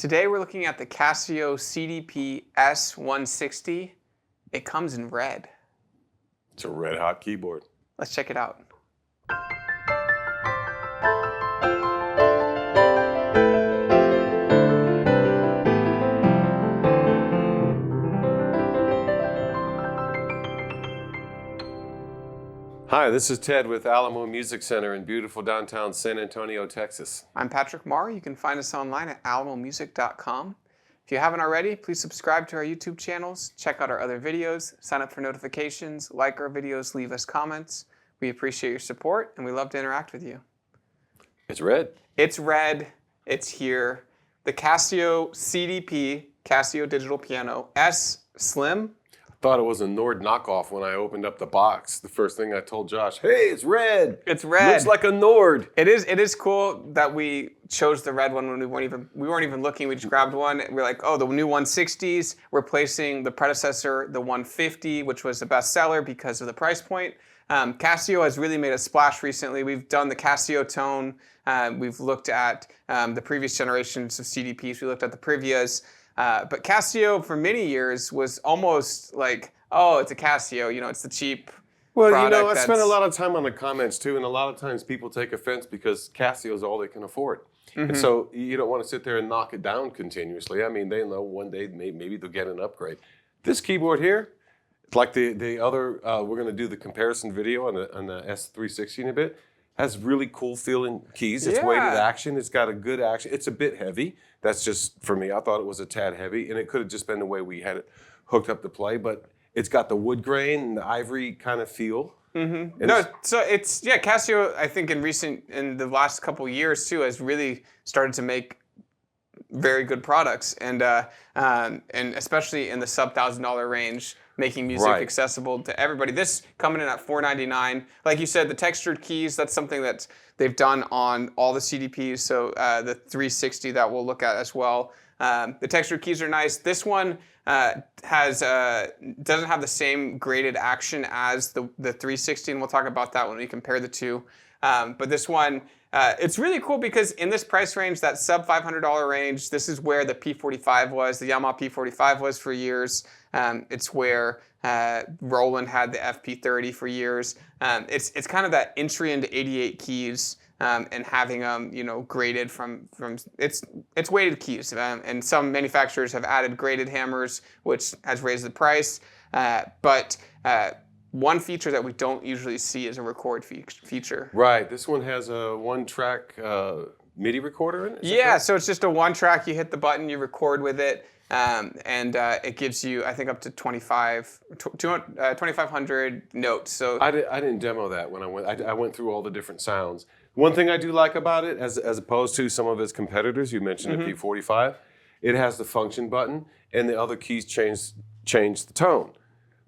Today we're looking at the Casio CDP-S160. It comes in red. It's a red hot keyboard. Let's check it out. Hi, this is Ted with Alamo Music Center in beautiful downtown San Antonio, Texas. I'm Patrick Marr. You can find us online at alamomusic.com. If you haven't already, please subscribe to our YouTube channels, check out our other videos, sign up for notifications, like our videos, leave us comments. We appreciate your support and we love to interact with you. It's red. It's red. It's here. The Casio CDP, Casio Digital Piano S Slim. Thought it was a Nord knockoff when I opened up the box. The first thing I told Josh, hey, it's red. It's red. Looks like a Nord. It is cool that we chose the red one when we weren't even looking. We just grabbed one. We're like, oh, the new 160s, replacing the predecessor, the 150, which was the best seller because of the price point. Casio has really made a splash recently. We've done the Casio tone. We've looked at the previous generations of CDPs. We looked at the Privias. But Casio, for many years, was almost like, oh, it's a Casio. You know, it's the cheap product. I spent a lot of time on the comments, too, and a lot of times people take offense because Casio is all they can afford. Mm-hmm. And so you don't want to sit there and knock it down continuously. I mean, they know one day maybe they'll get an upgrade. This keyboard here, like the other, we're going to do the comparison video on the S360 in a bit, has really cool feeling keys. It's weighted action. It's got a good action. It's a bit heavy. That's just, for me, I thought it was a tad heavy, and it could have just been the way we had it hooked up to play, but it's got the wood grain and the ivory kind of feel. Mm-hmm. Casio, I think in the last couple years too, has really started to make very good products, and especially in the sub-$1,000 range, making music accessible to everybody. This coming in at $499. Like you said, the textured keys, that's something that they've done on all the CDPs, so the 360 that we'll look at as well. The textured keys are nice. This one doesn't have the same graded action as the 360, and we'll talk about that when we compare the two. But this one, it's really cool because in this price range, that sub $500 range, this is where the P45 was, the Yamaha P45 was for years. It's where Roland had the FP30 for years. It's kind of that entry into 88 keys and having them, graded from it's weighted keys. And some manufacturers have added graded hammers, which has raised the price. But one feature that we don't usually see is a record feature. Right. This one has a one-track MIDI recorder in it? Yeah, so it's just a one-track. You hit the button, you record with it, and it gives you, I think, up to 2,500 notes. So I didn't demo that when I went. I went through all the different sounds. One thing I do like about it, as opposed to some of its competitors, you mentioned the P45, it has the function button, and the other keys change the tone.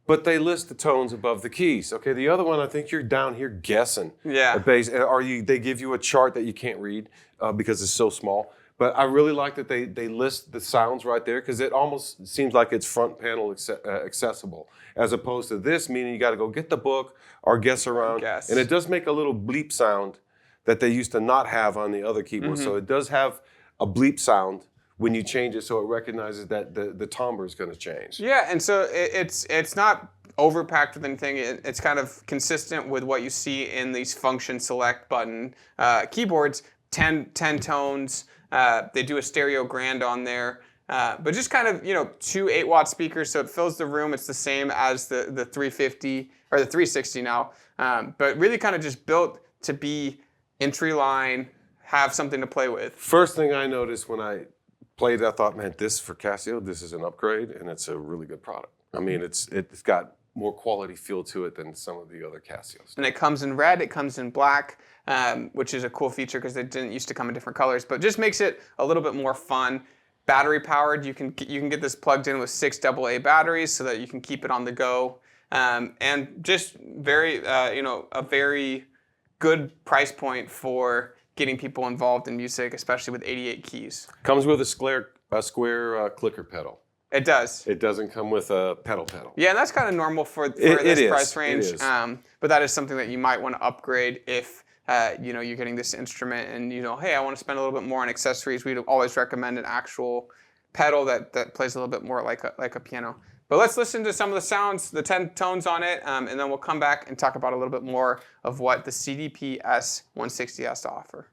But they list the tones above the keys. Okay, the other one, I think you're down here guessing. Yeah. They give you a chart that you can't read because it's so small. But I really like that they list the sounds right there because it almost seems like it's front panel accessible, as opposed to this, meaning you got to go get the book or guess around. Guess. And it does make a little bleep sound that they used to not have on the other keyboards. So it does have a bleep sound when you change it, so it recognizes that the timbre is going to change. Yeah, and so it's not overpacked with anything. It's kind of consistent with what you see in these function select button keyboards. 10 tones. They do a stereo grand on there. But just kind of, 2 8-watt speakers, so it fills the room. It's the same as the 350 or the 360 now. But really kind of just built to be entry line, have something to play with. First thing I noticed when I played, I thought, man, this for Casio, this is an upgrade, and it's a really good product. I mean, it's got more quality feel to it than some of the other Casios. And it comes in red, it comes in black, which is a cool feature because they didn't used to come in different colors, but just makes it a little bit more fun. Battery powered, you can get this plugged in with 6 AA batteries so that you can keep it on the go, and just very, a very good price point for getting people involved in music, especially with 88 keys. Comes with a square clicker pedal. It does. It doesn't come with a pedal. Yeah, and that's kind of normal for this price range. But that is something that you might want to upgrade if you're getting this instrument, and hey, I want to spend a little bit more on accessories. We'd always recommend an actual pedal that plays a little bit more like a piano. But let's listen to some of the sounds, the 10 tones on it, and then we'll come back and talk about a little bit more of what the CDP-S160 has to offer.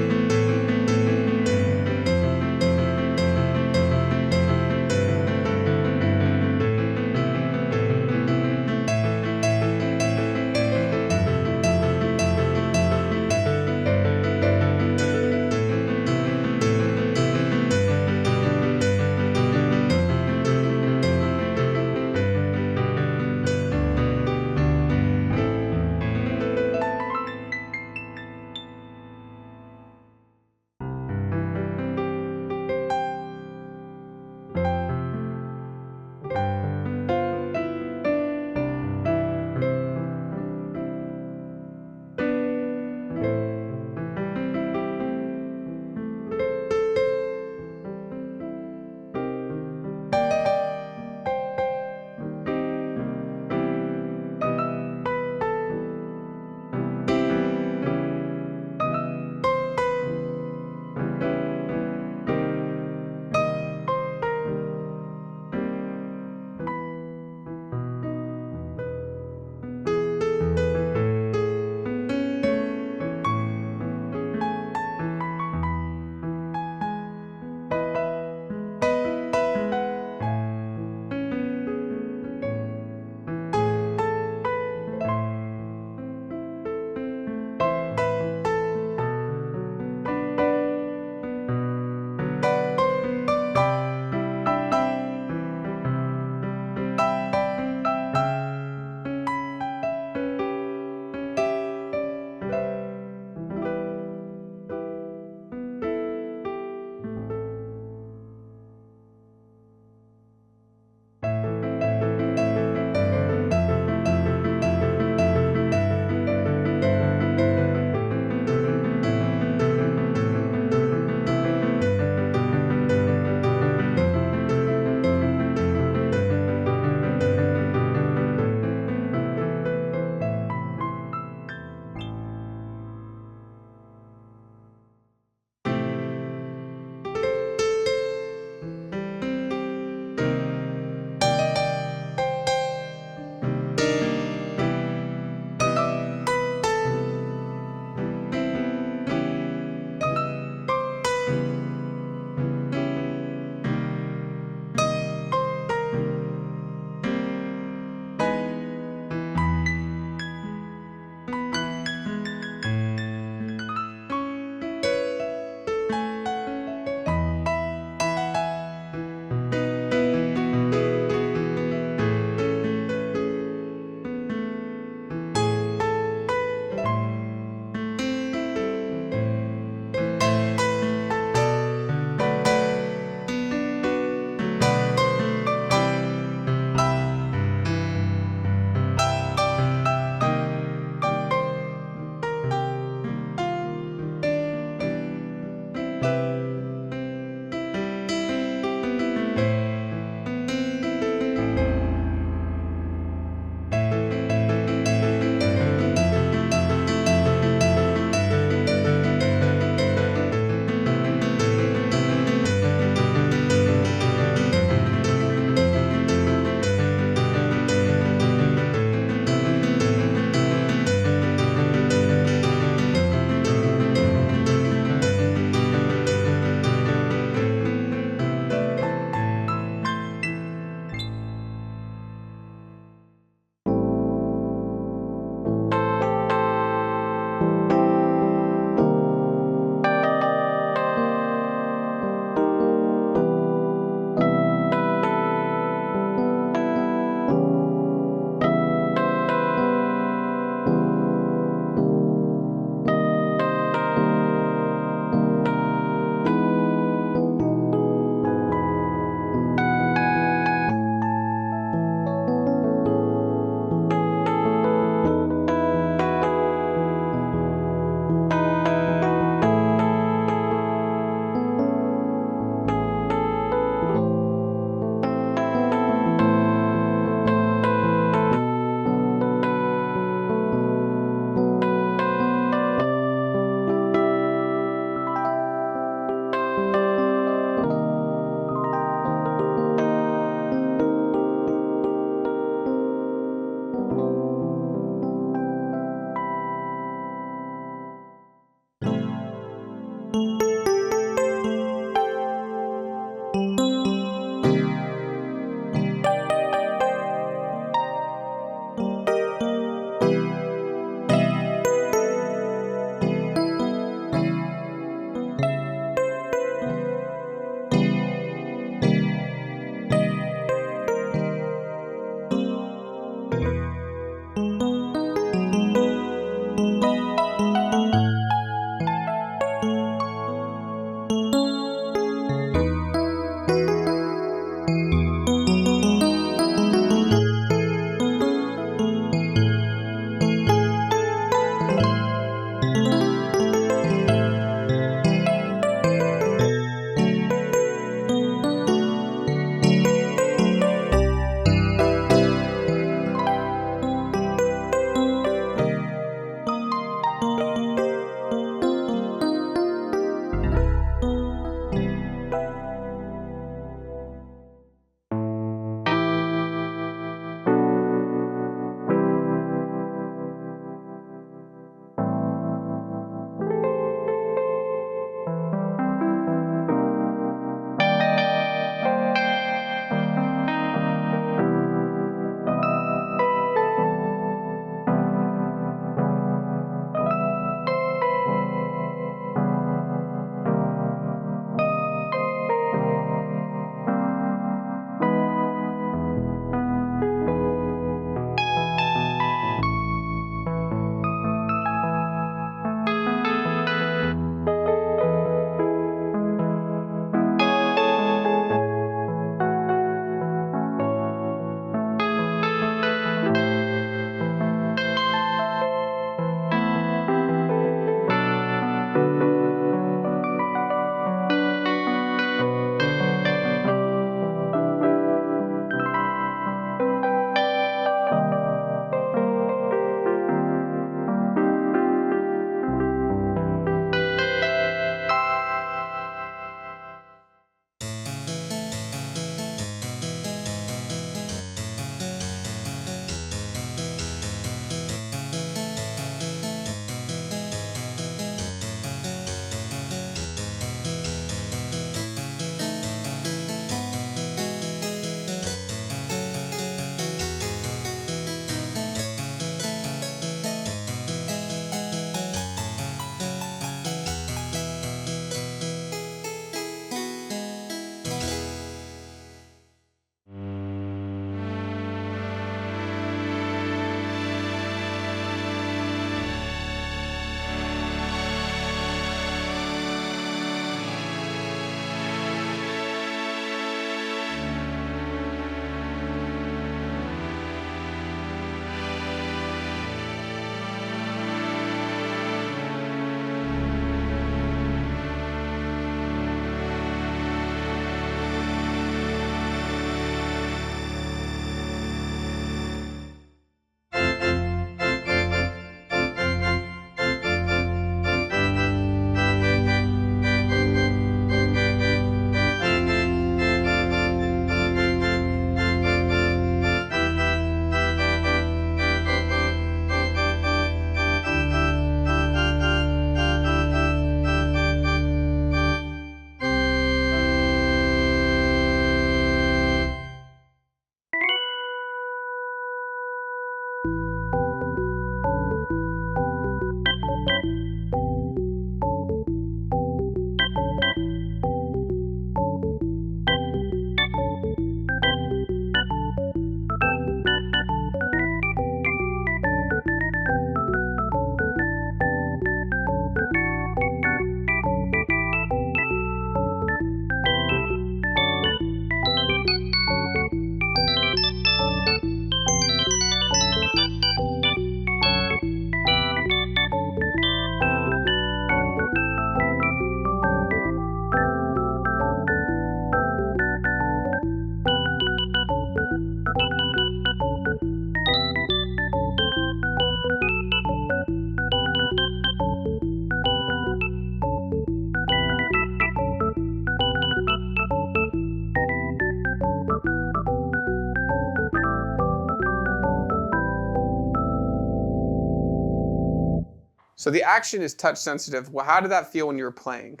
So the action is touch sensitive. Well, how did that feel when you were playing?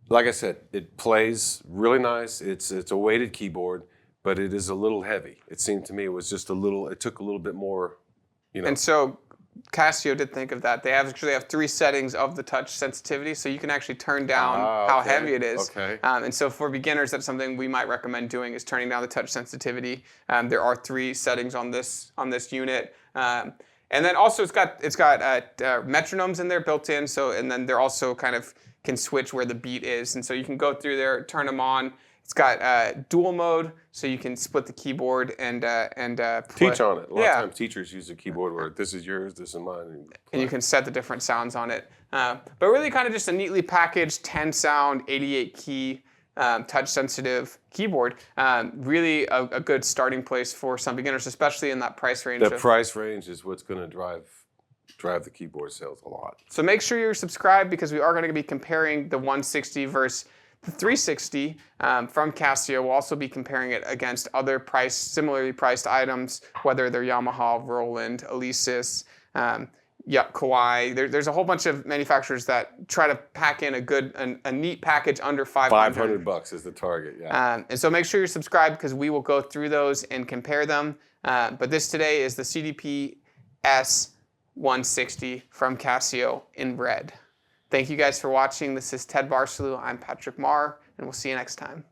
like I said, it plays really nice. It's a weighted keyboard, but it is a little heavy. It seemed to me it was just a little. It took a little bit more, you know. And so Casio did think of that. They actually have 3 settings of the touch sensitivity, so you can actually turn down how heavy it is. Okay. And so for beginners, that's something we might recommend doing is turning down the touch sensitivity. There are 3 settings on this unit. And then also it's got metronomes in there built in. So and then they're also kind of can switch where the beat is, and so you can go through there, turn them on. It's got dual mode, so you can split the keyboard and play. Teach on it. A lot of times teachers use a keyboard where this is yours, this is mine. And you can set the different sounds on it. But really kind of just a neatly packaged 10 sound, 88 key, touch sensitive keyboard. Really a good starting place for some beginners, especially in that price range. The price range is what's going to drive the keyboard sales a lot. So make sure you're subscribed because we are going to be comparing the 160 versus the 360 from Casio. We'll also be comparing it against other similarly priced items, whether they're Yamaha, Roland, Alesis, Kawai. There's a whole bunch of manufacturers that try to pack in a neat package under $500. $500 is the target, yeah. And so make sure you're subscribed because we will go through those and compare them. But this today is the CDP-S160 from Casio in red. Thank you guys for watching. This is Ted Barsalew. I'm Patrick Marr, and we'll see you next time.